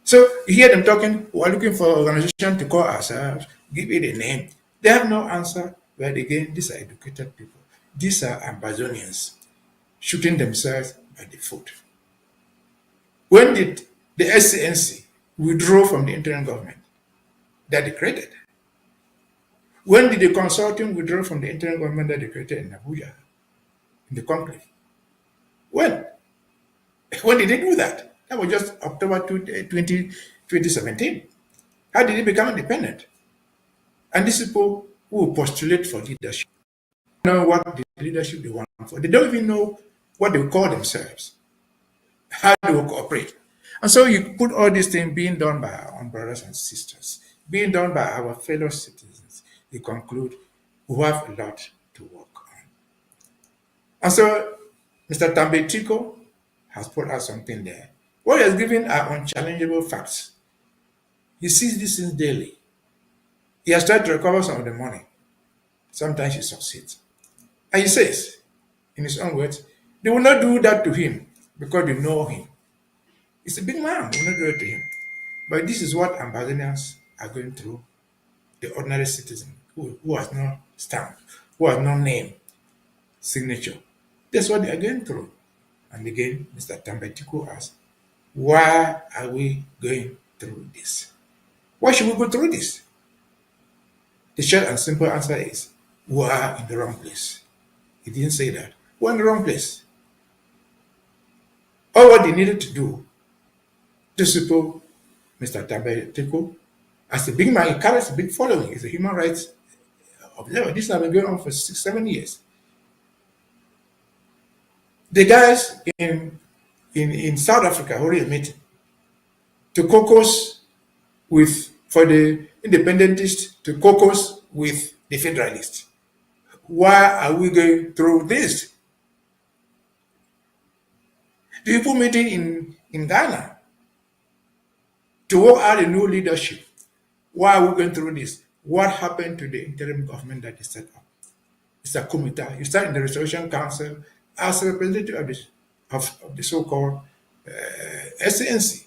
So you hear them talking, we're looking for an organization to call ourselves, give it a name. They have no answer, but again, these are educated people. These are Ambazonians shooting themselves by the foot. When did the SCNC withdraw from the interim government that they created? When did the consortium withdraw from the interim government that they created in Abuja, in the conclave? When? When did they do that? That was just October 2017. How did they become independent? And these people who postulate for leadership don't know what the leadership they want for. They don't even know what they call themselves, how they will cooperate. And so you put all these things being done by our own brothers and sisters, being done by our fellow citizens, they conclude we have a lot to work on. And so Mr. Tambetiko has put out something there. What he has given are unchallengeable facts. He sees these things daily. He has tried to recover some of the money. Sometimes he succeeds. And he says, in his own words, they will not do that to him because they know him. He's a big man, they will not do it to him. But this is what Ambazonians are going through, the ordinary citizen who has no stamp, who has no name, signature. That's what they are going through. And again, Mr. Tambetiko asks, why are we going through this? Why should we go through this? The short and simple answer is, we are in the wrong place. He didn't say that. We're in the wrong place. All what they needed to do, these people, Mr. Tambetiko, as a big man, he carries a big following. He's a human rights observer. This has been going on for 6-7 years. The guys in South Africa already met to caucus for the independentists to caucus with the federalists. Why are we going through this? The people meeting in Ghana to work out a new leadership. Why are we going through this? What happened to the interim government that is set up? Mr. Kumita, you start in the Restoration Council as a representative of the so-called SNC.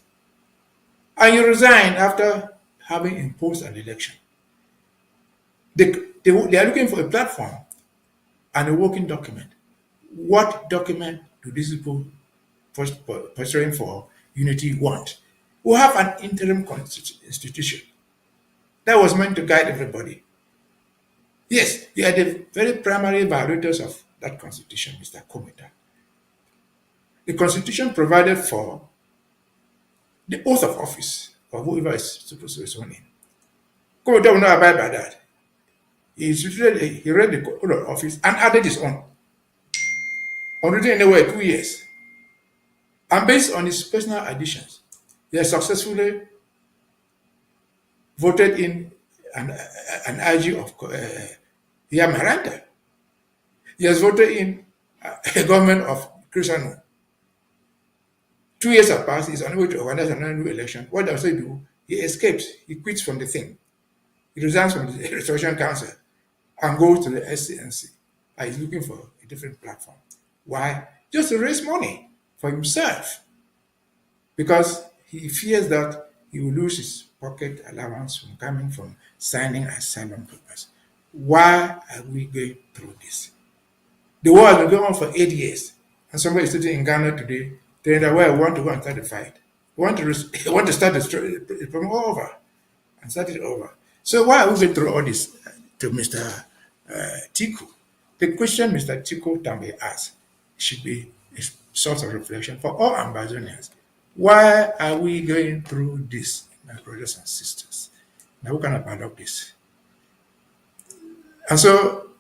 And you resign after having imposed an election. They are looking for a platform and a working document. What document do these people posturing for unity want? We have an interim institution that was meant to guide everybody. Yes, you are the very primary violators of that constitution, Mr. Komita. The constitution provided for the oath of office of whoever is supposed to be sworn in. Komita will not abide by that. He read the oath of office and added his own. Unwritten anywhere 2 years. And based on his personal additions, he has successfully voted in an IG of Yamaranta. He has voted in a government of Christian. 2 years have passed, he's unable to organize another new election. What does he do? He escapes, he quits from the thing. He resigns from the Restoration Council and goes to the SCNC. And he's looking for a different platform. Why? Just to raise money for himself. Because he fears that he will lose his pocket allowance from coming from signing asylum papers. Why are we going through this? The war has been going on for 8 years. And somebody is sitting in Ghana today telling that, well, we want to go and start the fight. We want to start the problem over and start it over. So why are we going through all this to Mr. Tiku? The question Mr. Tiku Tambe asked should be a source of reflection for all Ambazonians. Why are we going through this, my brothers and sisters? Now, we can adopt this. And so,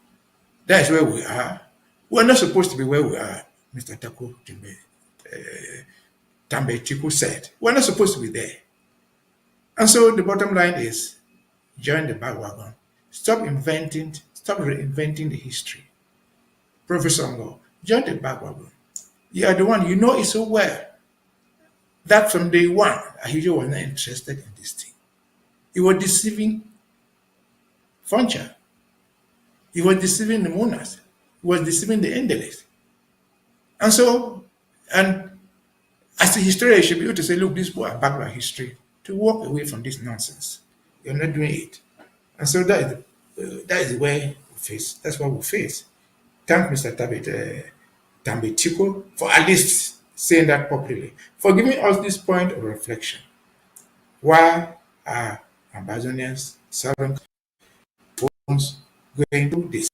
that's where we are. We're not supposed to be where we are, Mr. Tambe Tiku said. We're not supposed to be there. And so, the bottom line is, join the bandwagon. Stop reinventing the history. Professor Ngo, join the bandwagon. You are the one, you know it so well that from day one, Ahidjo was not interested in this thing. He was deceiving Foncha. He was deceiving the Munas. He was deceiving the Endeles. And so, and as a historian, you should be able to say, look, these people are background history, to walk away from this nonsense. You're not doing it. And so that is the way we face. That's what we face. Thank Mr. Tambe Tiku for at least saying that popularly, for giving us this point of reflection. Why are Ambazonians, southern forms going through this?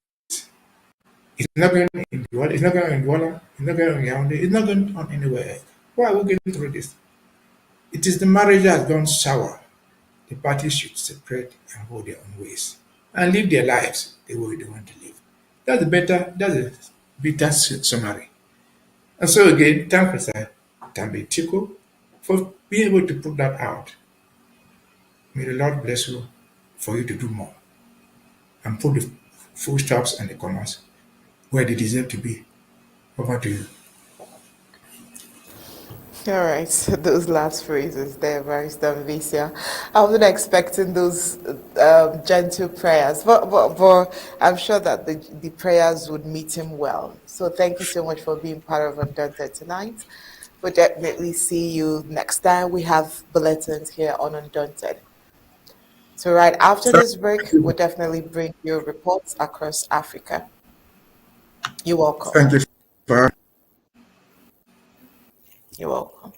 It's not going in Douala, it's not going in Douala, it's not going in Yaoundé, it's not going on anywhere else. Why are we going through this? It is the marriage that has gone sour. The parties should separate and go their own ways and live their lives the way they want to live. That's a better summary. And so again, thank Mr. Tambe Tiku for being able to put that out. May the Lord bless you for you to do more and put the full stops and the commas where they deserve to be. Over to you. All right, so those last phrases there, Barrister Mbeseha. I wasn't expecting those gentle prayers, but I'm sure that the prayers would meet him well. So thank you so much for being part of Undaunted tonight. We'll definitely see you next time we have bulletins here on Undaunted. So right after this break, we'll definitely bring you reports across Africa. You're welcome. Thank you. You're welcome.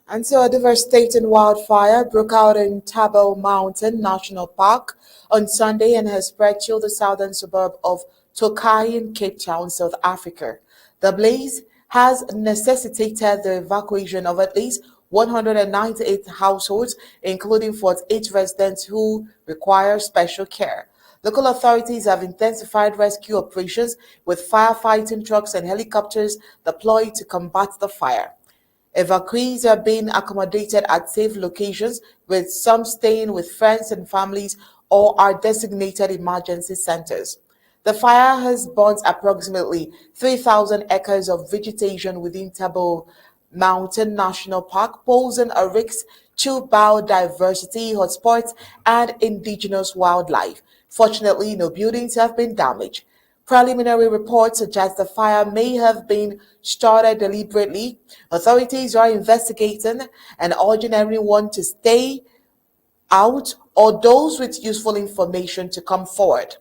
And so a devastating wildfire broke out in Table Mountain National Park on Sunday and has spread to the southern suburb of Tokai in Cape Town, South Africa. The blaze has necessitated the evacuation of at least 198 households, including 48 residents who require special care. Local authorities have intensified rescue operations with firefighting trucks and helicopters deployed to combat the fire. Evacuees are being accommodated at safe locations, with some staying with friends and families or are designated emergency centers. The fire has burnt approximately 3,000 acres of vegetation within Table Mountain National Park, posing a risk to biodiversity hotspots and indigenous wildlife. Fortunately, no buildings have been damaged. Preliminary reports suggest the fire may have been started deliberately. Authorities are investigating and urging everyone to stay out or those with useful information to come forward.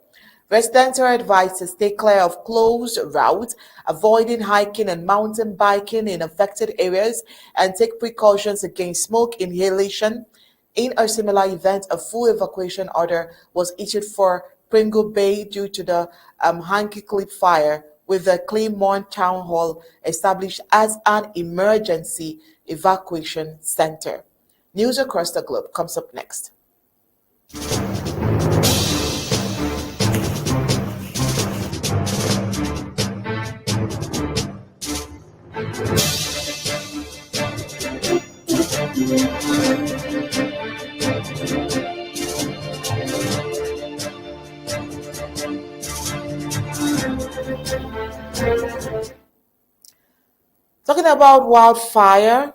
Residents are advised to stay clear of closed routes, avoiding hiking and mountain biking in affected areas, and take precautions against smoke inhalation. In a similar event, a full evacuation order was issued for Pringle Bay due to the Hanky Clip fire, with the Claymont Town Hall established as an emergency evacuation center. News across the globe comes up next. Talking about wildfire,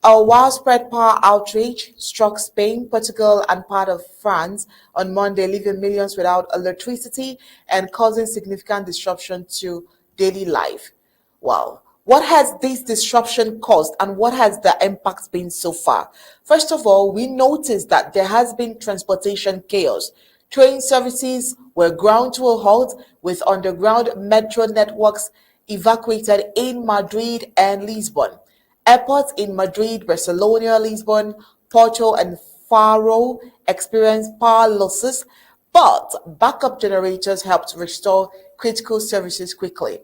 a widespread power outrage struck Spain, Portugal, and part of France on Monday, leaving millions without electricity and causing significant disruption to daily life. Well, what has this disruption caused and what has the impact been so far? First of all, we noticed that there has been transportation chaos. Train services were ground to a halt, with underground metro networks evacuated in Madrid and Lisbon. Airports in Madrid, Barcelona, Lisbon, Porto, and Faro experienced power losses, but backup generators helped restore critical services quickly.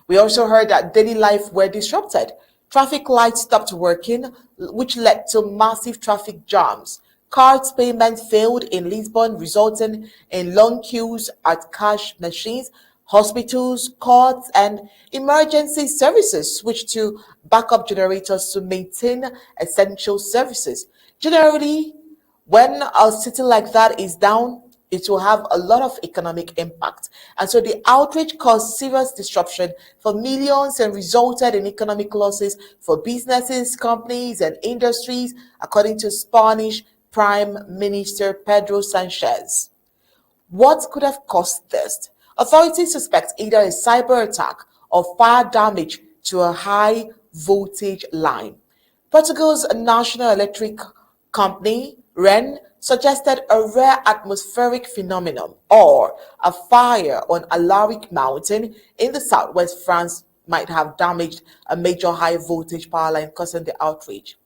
We also heard that daily life were disrupted. Traffic lights stopped working, which led to massive traffic jams. Cards payment failed in Lisbon, resulting in long queues at cash machines. Hospitals, courts, and emergency services switched to backup generators to maintain essential services. Generally, when a city like that is down, it will have a lot of economic impact. And so the outrage caused serious disruption for millions and resulted in economic losses for businesses, companies, and industries, according to Spanish Prime Minister Pedro Sanchez. What could have caused this? Authorities suspect either a cyber attack or fire damage to a high voltage line. Portugal's national electric company, REN, suggested a rare atmospheric phenomenon or a fire on Alaric Mountain in the southwest France might have damaged a major high voltage power line, causing the outrage.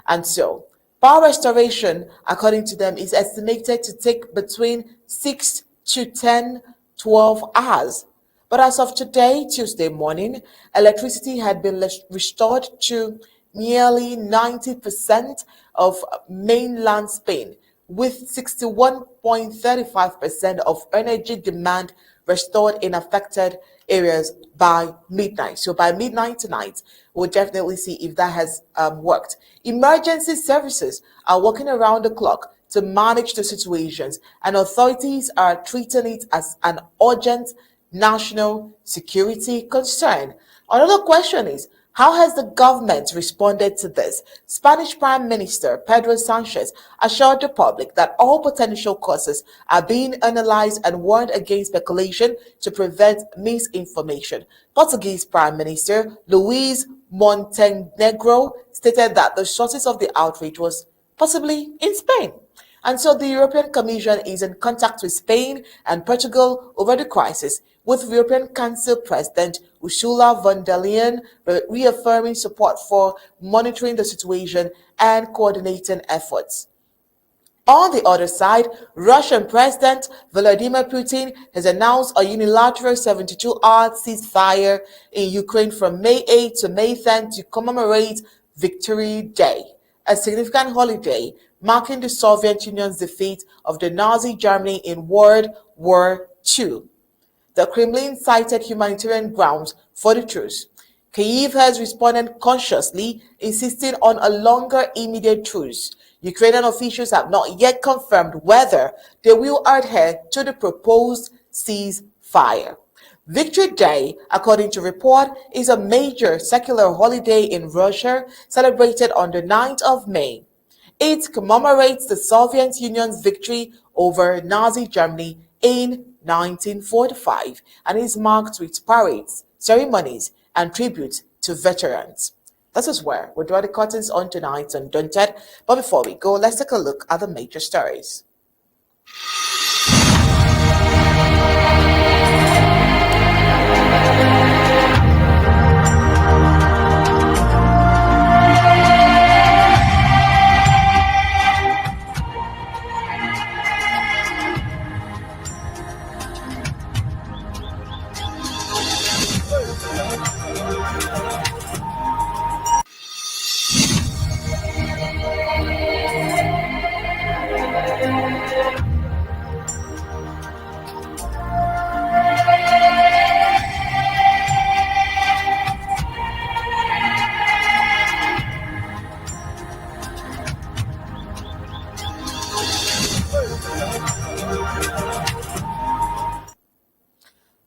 And so, power restoration, according to them, is estimated to take between 6 to 10, 12 hours. But as of today, Tuesday morning, electricity had been restored to nearly 90% of mainland Spain, with 61.35% of energy demand restored in affected areas by midnight. So by midnight tonight, we'll definitely see if that has worked. Emergency services are working around the clock to manage the situations, and authorities are treating it as an urgent national security concern. Another question is, how has the government responded to this? Spanish Prime Minister Pedro Sanchez assured the public that all potential causes are being analyzed and warned against speculation to prevent misinformation. Portuguese Prime Minister Luis Montenegro stated that the sources of the outrage was possibly in Spain. And so the European Commission is in contact with Spain and Portugal over the crisis, with European Council President Ursula von der Leyen reaffirming support for monitoring the situation and coordinating efforts. On the other side, Russian President Vladimir Putin has announced a unilateral 72-hour ceasefire in Ukraine from May 8 to May 10 to commemorate Victory Day, a significant holiday marking the Soviet Union's defeat of the Nazi Germany in World War II. The Kremlin cited humanitarian grounds for the truce. Kyiv has responded cautiously, insisting on a longer immediate truce. Ukrainian officials have not yet confirmed whether they will adhere to the proposed ceasefire. Victory Day, according to report, is a major secular holiday in Russia celebrated on the 9th of May. It commemorates the Soviet Union's victory over Nazi Germany in 1945 and is marked with parades, ceremonies, and tributes to veterans. This is where we draw the curtains on tonight's Undaunted. But before we go, let's take a look at the major stories.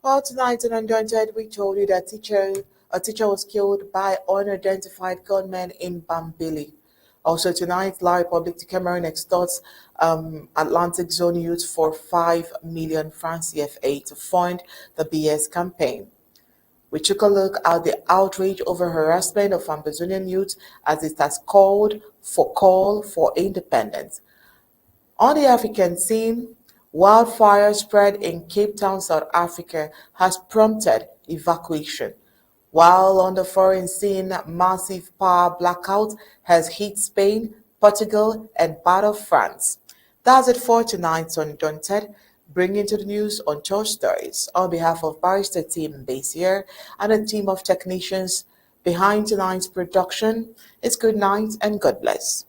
Well, tonight in Undaunted, we told you that a teacher was killed by unidentified gunmen in Bambili. Also tonight, Live Public to Cameroon extorts Atlantic Zone youth for 5 million francs CFA to fund the BS campaign. We took a look at the outrage over harassment of Ambazonian youth as it has call for independence. On the African scene, wildfire spread in Cape Town, South Africa has prompted evacuation, while on the foreign scene, massive power blackout has hit Spain, Portugal, and part of France. That's it for tonight's Undaunted, bringing to the news untold stories. On behalf of Barrister Team Mbeseha and a team of technicians behind tonight's production, it's good night and God bless.